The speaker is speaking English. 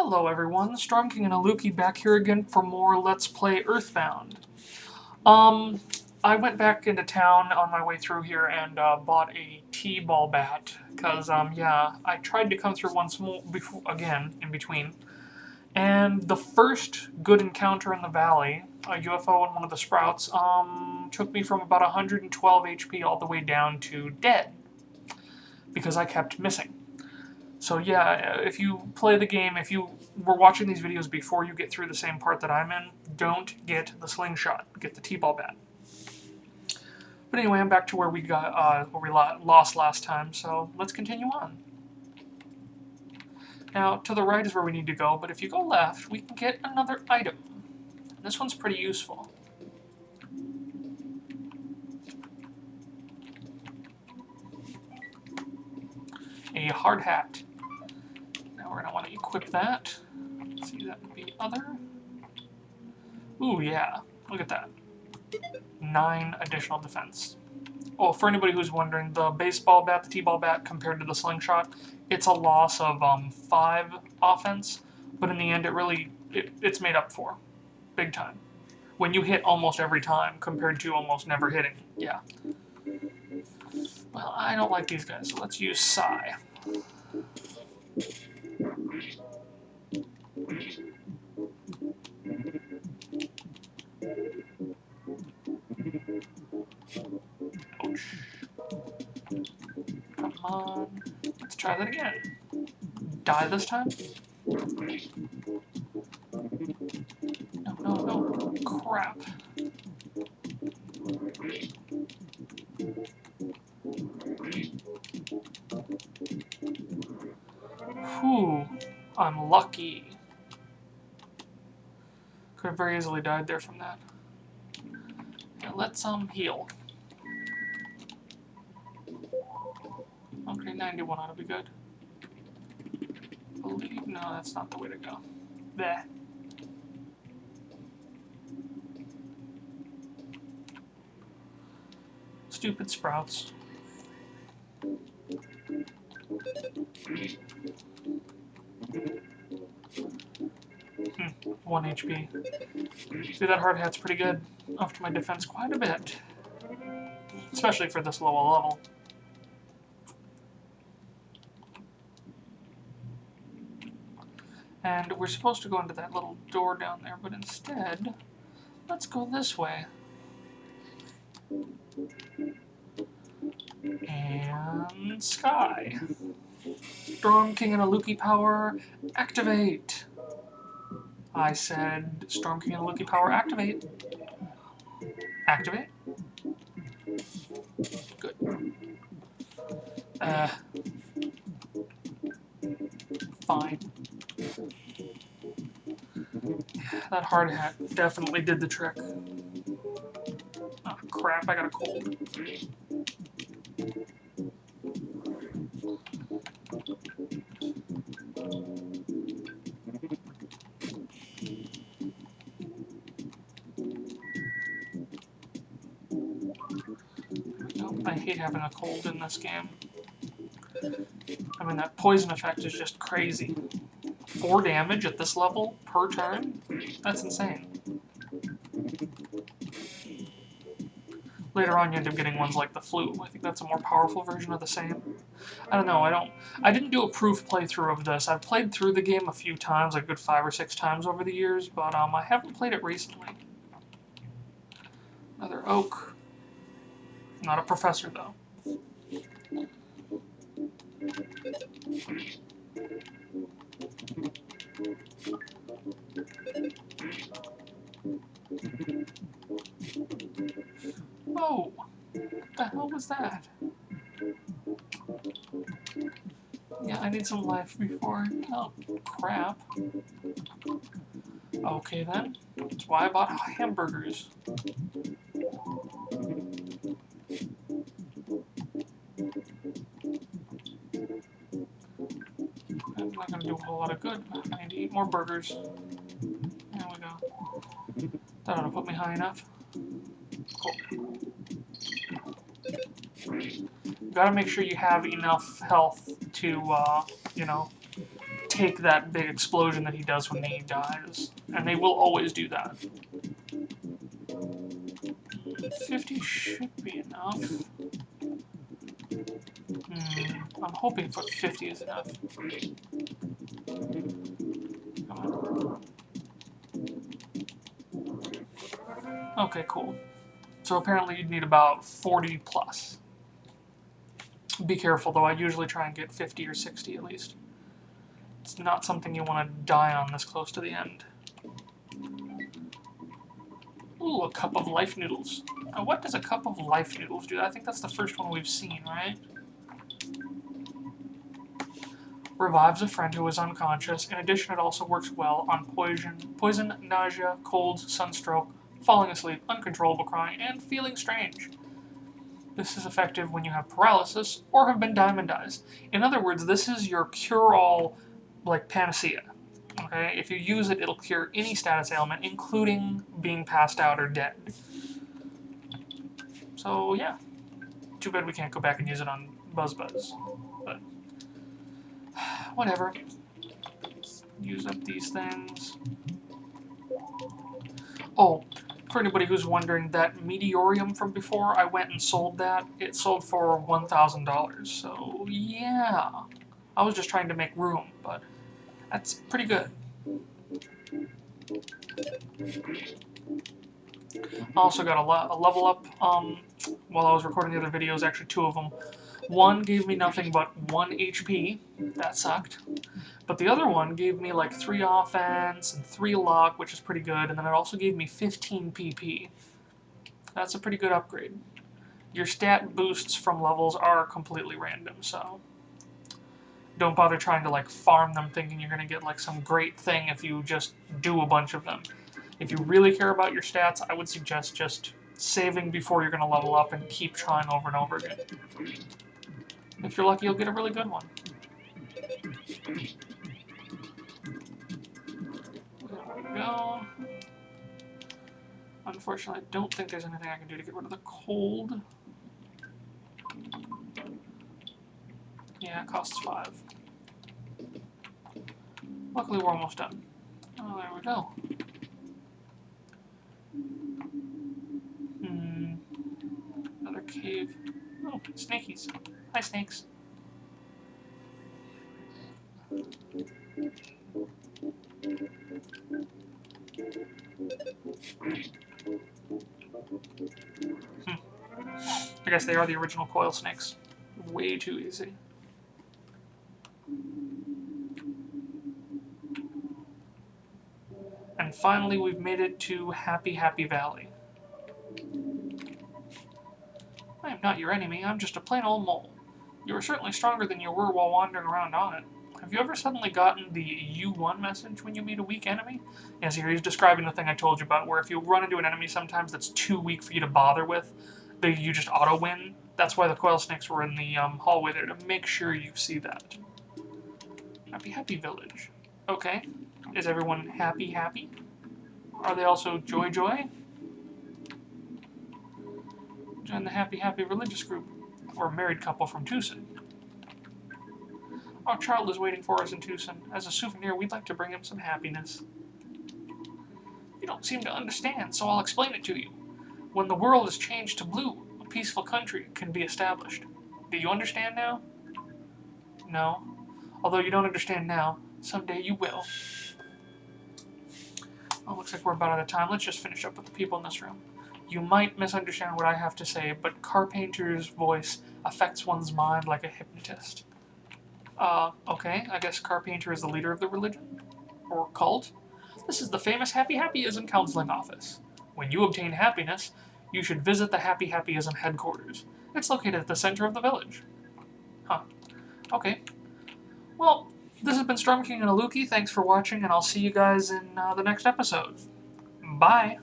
Hello everyone, Storm King and Aluki back here again for more Let's Play EarthBound. I went back into town on my way through here and bought a T-ball bat, because, yeah, I tried to come through once more, again, in between, and the first good encounter in the valley, a UFO and one of the sprouts, took me from about 112 HP all the way down to dead, because I kept missing. So yeah, if you play the game, if you were watching these videos before you get through the same part that I'm in, don't get the slingshot, get the T-ball bat. But anyway, I'm back to where we lost last time, so let's continue on. Now, to the right is where we need to go, but if you go left, we can get another item. This one's pretty useful. A hard hat. Now we're going to want to equip that. Let's see, that would be other. Ooh, yeah. Look at that. 9 additional defense. Oh, for anybody who's wondering, the baseball bat, the T-ball bat, compared to the slingshot, it's a loss of 5 offense, but in the end, it's made up for. Big time. When you hit almost every time, compared to almost never hitting. Yeah. Well, I don't like these guys, so let's use Psy. Ouch. Come on. Let's try that again. Die this time? No. Crap. Whew. I'm lucky. Could have very easily died there from that. Now let's heal. Okay, 91 ought to be good. No, that's not the way to go. Bleh. Stupid sprouts. 1 HP. See, that hard hat's pretty good. Off to my defense quite a bit. Especially for this low level. And we're supposed to go into that little door down there, but instead, let's go this way. And Sky. Storm King and Aluki power, activate! I said, Storm King and Aluki power, activate. Activate? Good. Fine. That hard hat definitely did the trick. Oh crap, I got a cold. I hate having a cold in this game. I mean, that poison effect is just crazy. 4 damage at this level per turn? That's insane. Later on you end up getting ones like the flu. I think that's a more powerful version of the same. I don't know, I didn't do a proof playthrough of this. I've played through the game a few times, like a good 5 or 6 times over the years, but I haven't played it recently. Another oak. Not a professor, though. Oh! What the hell was that? Yeah, I need some life before... Oh, crap. Okay, then. That's why I bought hamburgers. That's not gonna do a whole lot of good. I need to eat more burgers. There we go. That ought to put me high enough. Cool. You gotta make sure you have enough health to, you know, take that big explosion that he does when he dies. And they will always do that. 50 should be enough. I'm hoping for 50 is enough. Come on. Okay, cool. So apparently you'd need about 40 plus. Be careful though, I usually try and get 50 or 60 at least. It's not something you want to die on this close to the end. Ooh, a cup of life noodles. Now, what does a cup of life noodles do? I think that's the first one we've seen, right? Revives a friend who is unconscious. In addition, it also works well on poison, nausea, cold, sunstroke, falling asleep, uncontrollable crying, and feeling strange. This is effective when you have paralysis or have been diamondized. In other words, this is your cure-all, like, panacea. Okay? If you use it, it'll cure any status ailment, including being passed out or dead. So, yeah. Too bad we can't go back and use it on Buzz, but whatever. Let's use up these things. Oh, for anybody who's wondering, that Meteorium from before, I went and sold that. It sold for $1,000, so yeah. I was just trying to make room, but that's pretty good. I also got a level up while I was recording the other videos, actually 2 of them. One gave me nothing but 1 HP, that sucked. But the other one gave me like 3 offense and 3 luck, which is pretty good, and then it also gave me 15 PP. That's a pretty good upgrade. Your stat boosts from levels are completely random, so don't bother trying to like farm them thinking you're going to get like some great thing if you just do a bunch of them. If you really care about your stats, I would suggest just saving before you're going to level up and keep trying over and over again. If you're lucky, you'll get a really good one. There we go. Unfortunately, I don't think there's anything I can do to get rid of the cold. Yeah, it costs 5. Luckily, we're almost done. Oh, there we go. Another cave. Oh, snakies. Hi, snakes. I guess they are the original coil snakes. Way too easy. And finally, we've made it to Happy Happy Valley. I am not your enemy, I'm just a plain old mole. You are certainly stronger than you were while wandering around on it. Have you ever suddenly gotten the U1 message when you meet a weak enemy? Yes, here he's describing the thing I told you about, where if you run into an enemy sometimes that's too weak for you to bother with, you just auto-win. That's why the coil snakes were in the hallway there, to make sure you see that. Happy Happy Village. Okay. Is everyone happy? Are they also joy? Join the Happy Happy religious group, or married couple from Tucson. Our child is waiting for us in Tucson. As a souvenir, we'd like to bring him some happiness. You don't seem to understand, so I'll explain it to you. When the world is changed to blue, a peaceful country can be established. Do you understand now? No. Although you don't understand now, someday you will. Oh, looks like we're about out of time. Let's just finish up with the people in this room. You might misunderstand what I have to say, but Carpenter's voice affects one's mind like a hypnotist. Okay, I guess Carpenter is the leader of the religion? Or cult? This is the famous Happy Happyism counseling office. When you obtain happiness, you should visit the Happy Happyism headquarters. It's located at the center of the village. Huh. Okay. Well, this has been Storm King and Aluki. Thanks for watching, and I'll see you guys in the next episode. Bye!